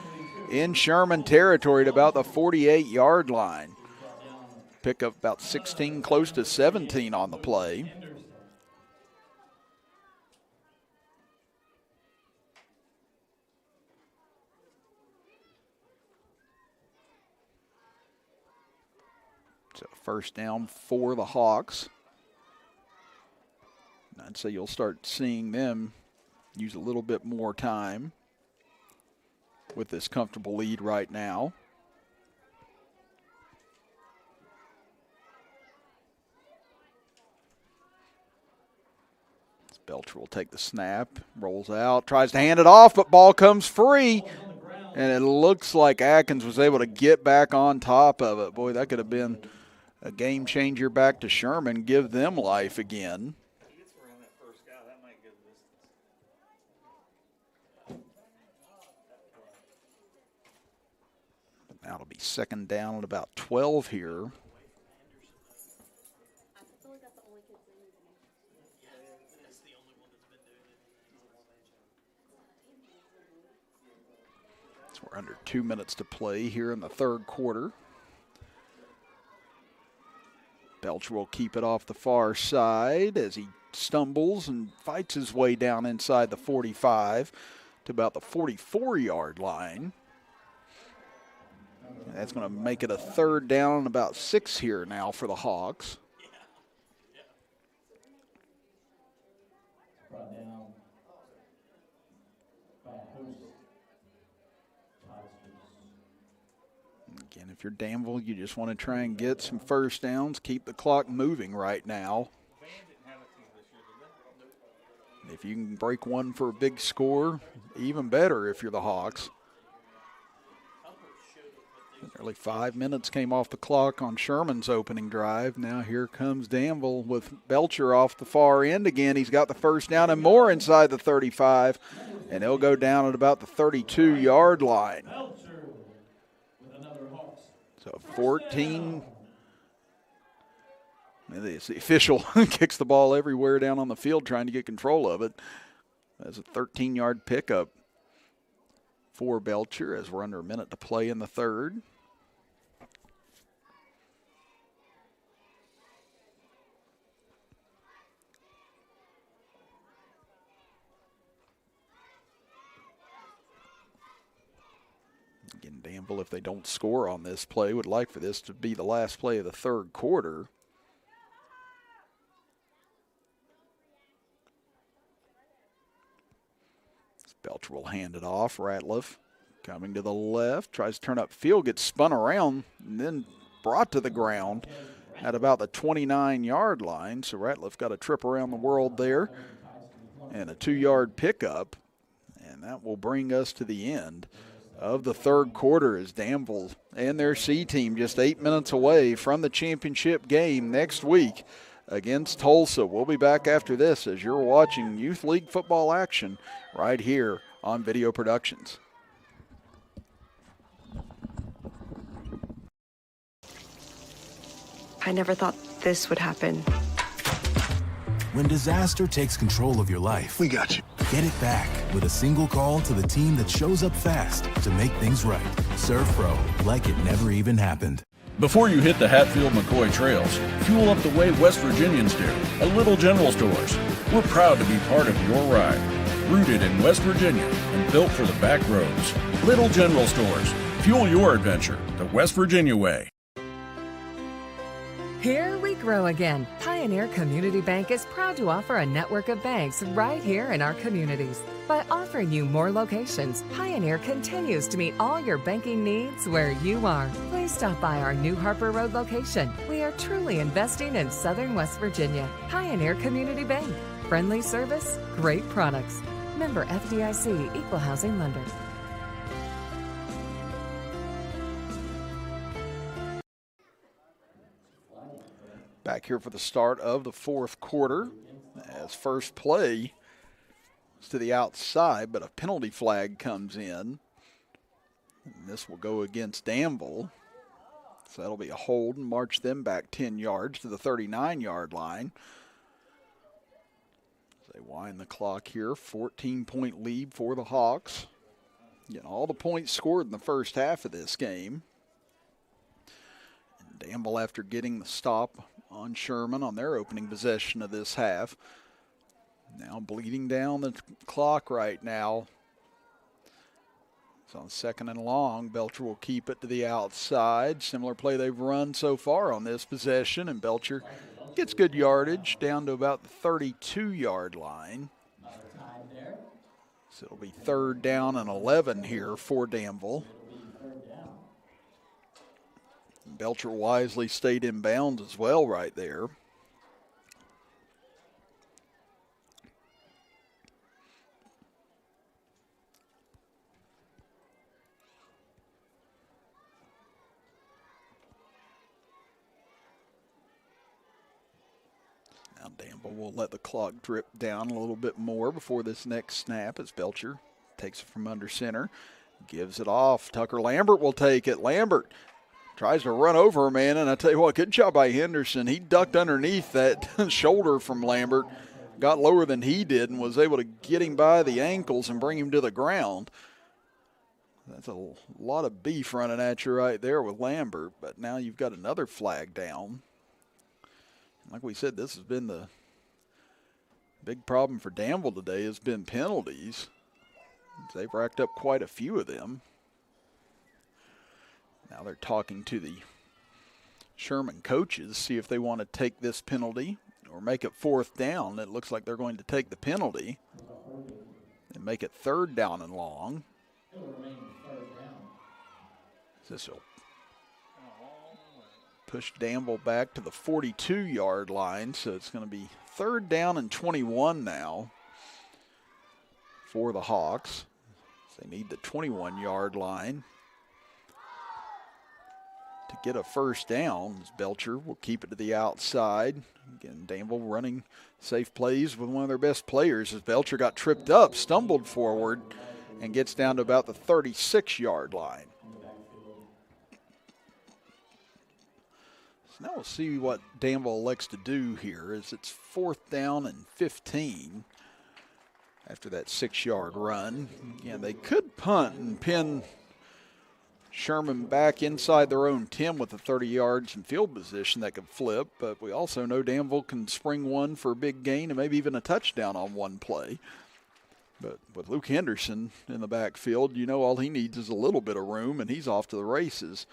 in Sherman territory at about the 48-yard line. Pick up about 16, close to 17 on the play. So first down for the Hawks. I'd say you'll start seeing them use a little bit more time with this comfortable lead right now. Belcher will take the snap, rolls out, tries to hand it off, but ball comes free. And it looks like Atkins was able to get back on top of it. Boy, that could have been a game changer back to Sherman, give them life again. Now it'll be 2nd down at about 12 here. So we're under 2 minutes to play here in the 3rd quarter. Belcher will keep it off the far side as he stumbles and fights his way down inside the 45 to about the 44-yard line. That's going to make it a 3rd down and about 6 here now for the Hawks. Again, if you're Danville, you just want to try and get some first downs, keep the clock moving right now. If you can break one for a big score, even better if you're the Hawks. Nearly 5 minutes came off the clock on Sherman's opening drive. Now here comes Danville with Belcher off the far end again. He's got the first down and more inside the 35, and he'll go down at about the 32-yard line. So 14. The official kicks the ball everywhere down on the field trying to get control of it. That's a 13-yard pickup for Belcher as we're under a minute to play in the 3rd. Again, Danville, if they don't score on this play, would like for this to be the last play of the 3rd quarter. Belcher will hand it off. Ratliff coming to the left, tries to turn up field, gets spun around, and then brought to the ground at about the 29-yard line. So Ratliff got a trip around the world there and a 2-yard pickup. And that will bring us to the end of the 3rd quarter as Danville and their C team just 8 minutes away from the championship game next week against Tulsa. We'll be back after this as you're watching Youth League football action right here on Video Productions. I never thought this would happen. When disaster takes control of your life, we got you. Get it back with a single call to the team that shows up fast to make things right. Swvyfl, like it never even happened. Before you hit the Hatfield-McCoy trails, fuel up the way West Virginians do at Little General Stores. We're proud to be part of your ride. Rooted in West Virginia and built for the back roads. Little General Stores. Fuel your adventure the West Virginia way. Here we grow again. Pioneer Community Bank is proud to offer a network of banks right here in our communities. By offering you more locations, Pioneer continues to meet all your banking needs where you are. Please stop by our new Harper Road location. We are truly investing in Southern West Virginia. Pioneer Community Bank. Friendly service, great products. Member FDIC, Equal Housing Lender. Back here for the start of the fourth quarter, as first play is to the outside, but a penalty flag comes in. And this will go against Danville. So that'll be a hold and march them back 10 yards to the 39-yard line. As they wind the clock here, 14-point lead for the Hawks. Getting all the points scored in the first half of this game. And Danville, after getting the stop on Sherman on their opening possession of this half, now bleeding down the clock right now. It's on second and long. Belcher will keep it to the outside. Similar play they've run so far on this possession, and Belcher gets good yardage down to about the 32-yard line. So it'll be third down and 11 here for Danville. Belcher wisely stayed in bounds as well right there. Now Danville will let the clock drip down a little bit more before this next snap as Belcher takes it from under center, gives it off. Tucker Lambert will take it. Lambert tries to run over a man, and I tell you what, good job by Henderson. He ducked underneath that shoulder from Lambert, got lower than he did, and was able to get him by the ankles and bring him to the ground. That's a lot of beef running at you right there with Lambert, but now you've got another flag down. Like we said, this has been the big problem for Danville today, has been penalties. They've racked up quite a few of them. Now they're talking to the Sherman coaches, see if they want to take this penalty or make it fourth down. It looks like they're going to take the penalty and make it third down and long. This will push Danville back to the 42-yard line, so it's going to be third down and 21 now for the Hawks. They need the 21-yard line to get a first down. Belcher will keep it to the outside. Again, Danville running safe plays with one of their best players as Belcher got tripped up, stumbled forward, and gets down to about the 36-yard line. So now we'll see what Danville elects to do here as it's fourth down and 15 after that 6-yard run. Again, they could punt and pin Sherman back inside their own 10 with the 30 yards in field position that could flip, but we also know Danville can spring one for a big gain and maybe even a touchdown on one play. But with Luke Henderson in the backfield, you know all he needs is a little bit of room, and he's off to the races.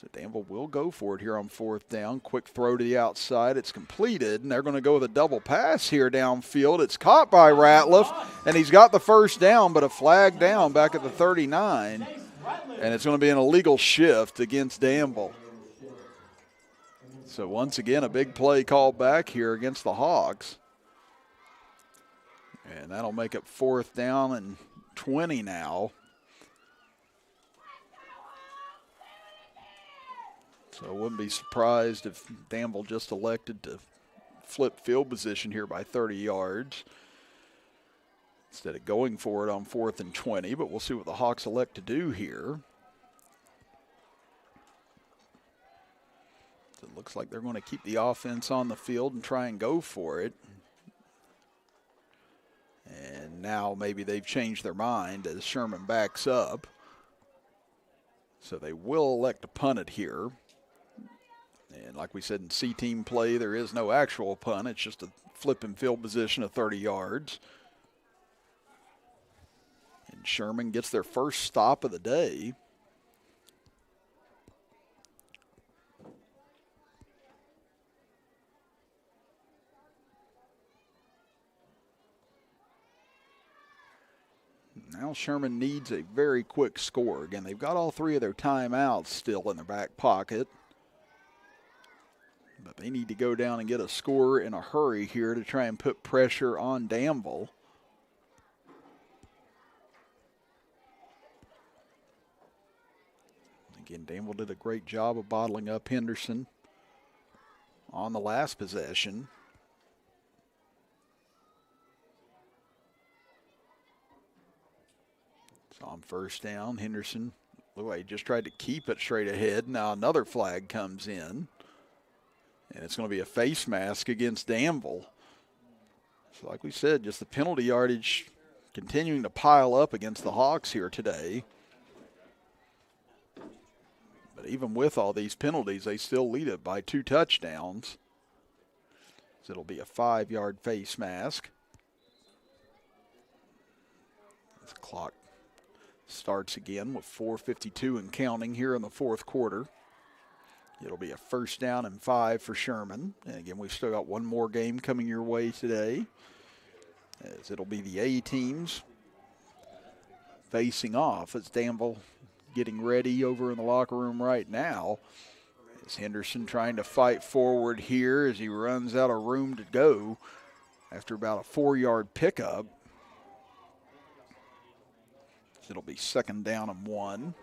So Danville will go for it here on fourth down. Quick throw to the outside. It's completed, and they're going to go with a double pass here downfield. It's caught by Ratliff, and he's got the first down, but a flag down back at the 39. And it's going to be an illegal shift against Danville. So once again, a big play called back here against the Hawks. And that'll make it fourth down and 20 now. So I wouldn't be surprised if Danville just elected to flip field position here by 30 yards instead of going for it on fourth and 20. But we'll see what the Hawks elect to do here. It looks like they're going to keep the offense on the field and try and go for it. And now maybe they've changed their mind as Sherman backs up. So they will elect to punt it here. And like we said, in C-team play, there is no actual punt. It's just a flip and field position of 30 yards. And Sherman gets their first stop of the day. Now Sherman needs a very quick score. Again, they've got all three of their timeouts still in their back pocket. But they need to go down and get a score in a hurry here to try and put pressure on Danville. Again, Danville did a great job of bottling up Henderson on the last possession. So on first down, Henderson, look like he just tried to keep it straight ahead. Now another flag comes in. And it's going to be a face mask against Danville. So like we said, just the penalty yardage continuing to pile up against the Hawks here today. But even with all these penalties, they still lead it by 2 touchdowns. So it'll be a 5-yard face mask. This clock starts again with 4:52 and counting here in the fourth quarter. It'll be a first down and 5 for Sherman. And again, we've still got one more game coming your way today, as it'll be the A teams facing off, as Danville getting ready over in the locker room right now. As Henderson trying to fight forward here as he runs out of room to go after about a 4-yard pickup. It'll be second down and 1.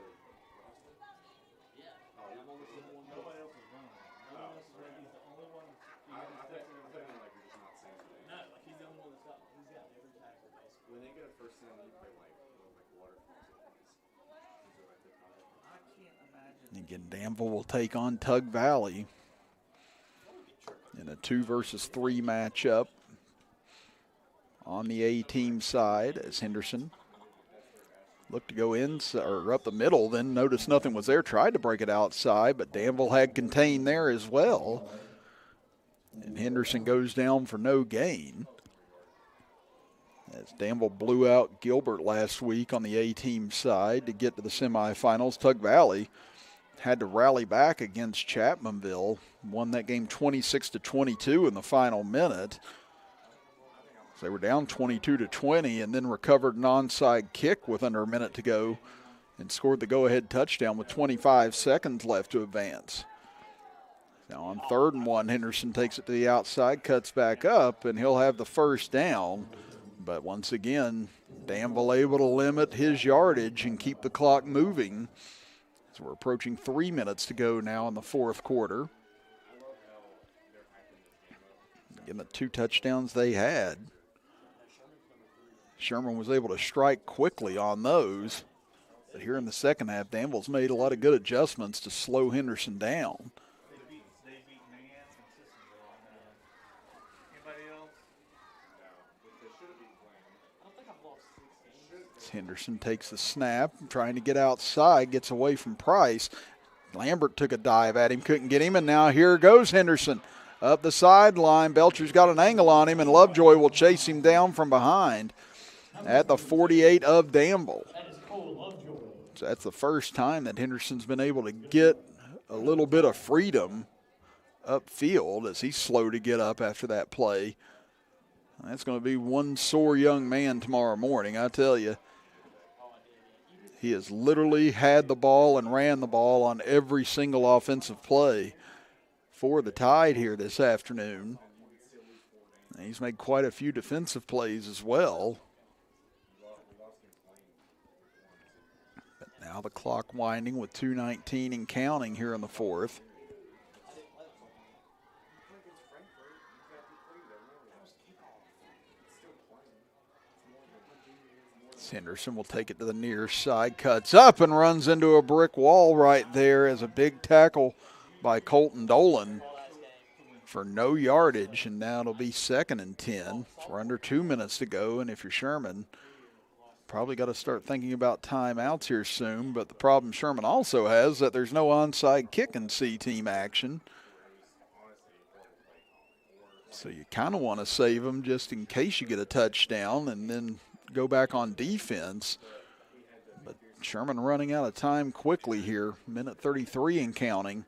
Again, Danville will take on Tug Valley in a 2 versus 3 matchup on the A team side, as Henderson looked to go in or up the middle, then noticed nothing was there, tried to break it outside, but Danville had contained there as well. And Henderson goes down for no gain. As Danville blew out Gilbert last week on the A team side to get to the semifinals, Tug Valley had to rally back against Chapmanville, won that game 26-22 in the final minute. So they were down 22-20 and then recovered an onside kick with under a minute to go and scored the go-ahead touchdown with 25 seconds left to advance. Now on 3rd and 1, Henderson takes it to the outside, cuts back up, and he'll have the first down. But once again, Danville able to limit his yardage and keep the clock moving. So we're approaching 3 minutes to go now in the fourth quarter. Again, the 2 touchdowns they had, Sherman was able to strike quickly on those. But here in the second half, Danville's made a lot of good adjustments to slow Henderson down. Henderson takes the snap, trying to get outside, gets away from Price. Lambert took a dive at him, couldn't get him, and now here goes Henderson up the sideline. Belcher's got an angle on him, and Lovejoy will chase him down from behind at the 48 of Danville. So that's the first time that Henderson's been able to get a little bit of freedom upfield as he's slow to get up after that play. That's going to be one sore young man tomorrow morning, I tell you. He has literally had the ball and ran the ball on every single offensive play for the Tide here this afternoon. And he's made quite a few defensive plays as well. But now the clock winding with 2:19 and counting here in the fourth. Henderson will take it to the near side, cuts up and runs into a brick wall right there as a big tackle by Colton Dolan for no yardage, and now it'll be 2nd and 10. We're under 2 minutes to go, and if you're Sherman, probably got to start thinking about timeouts here soon. But the problem Sherman also has is that there's no onside kick in C-team action. So you kind of want to save them just in case you get a touchdown and then go back on defense. But Sherman running out of time quickly here, minute 33 and counting.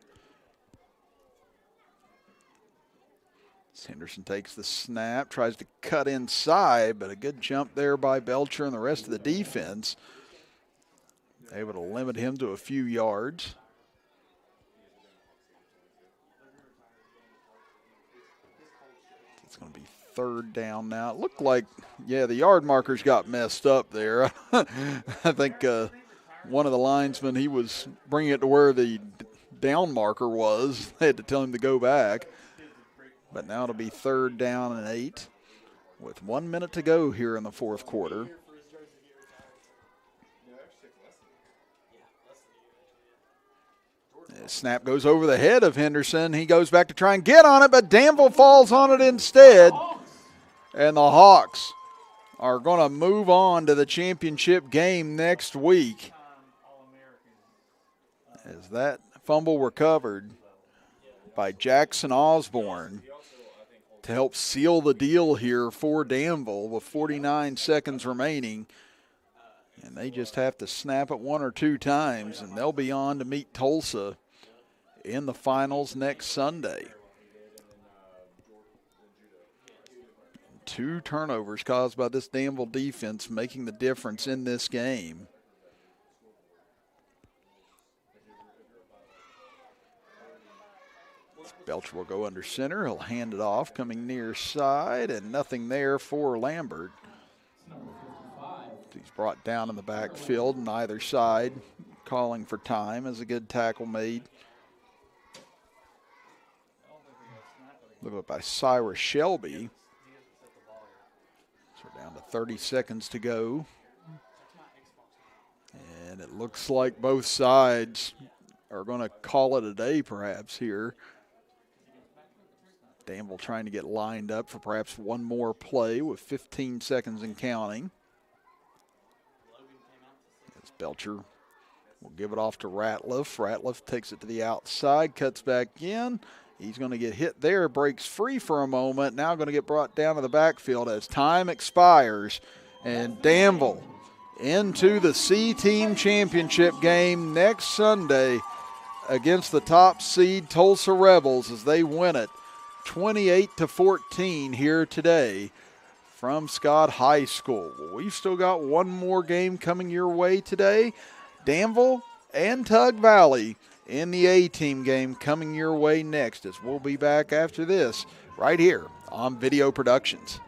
Henderson takes the snap, tries to cut inside, but a good jump there by Belcher and the rest of the defense. Able to limit him to a few yards. It's going to be third down now. It looked like, yeah, the yard markers got messed up there. I think one of the linesmen, he was bringing it to where the down marker was. They had to tell him to go back. But now it'll be third down and 8 with 1 minute to go here in the fourth quarter. The snap goes over the head of Henderson. He goes back to try and get on it, but Danville falls on it instead. And the Hawks are going to move on to the championship game next week. As that fumble recovered by Jackson Osborne to help seal the deal here for Danville with 49 seconds remaining. And they just have to snap it 1 or 2 times, and they'll be on to meet Tulsa in the finals next Sunday. 2 turnovers caused by this Danville defense making the difference in this game. Belcher will go under center. He'll hand it off, coming near side, and nothing there for Lambert. He's brought down in the backfield on either side, calling for time as a good tackle made. Look up by Cyrus Shelby. So we're down to 30 seconds to go. And it looks like both sides are going to call it a day perhaps here. Danville trying to get lined up for perhaps one more play with 15 seconds and counting. As Belcher will give it off to Ratliff. Ratliff takes it to the outside, cuts back in. He's going to get hit there, breaks free for a moment. Now going to get brought down to the backfield as time expires. And Danville into the C-Team Championship game next Sunday against the top seed Tulsa Rebels as they win it 28-14 here today from Scott High School. Well, we've still got one more game coming your way today. Danville and Tug Valley in the A-Team game coming your way next, as we'll be back after this right here on Video Productions.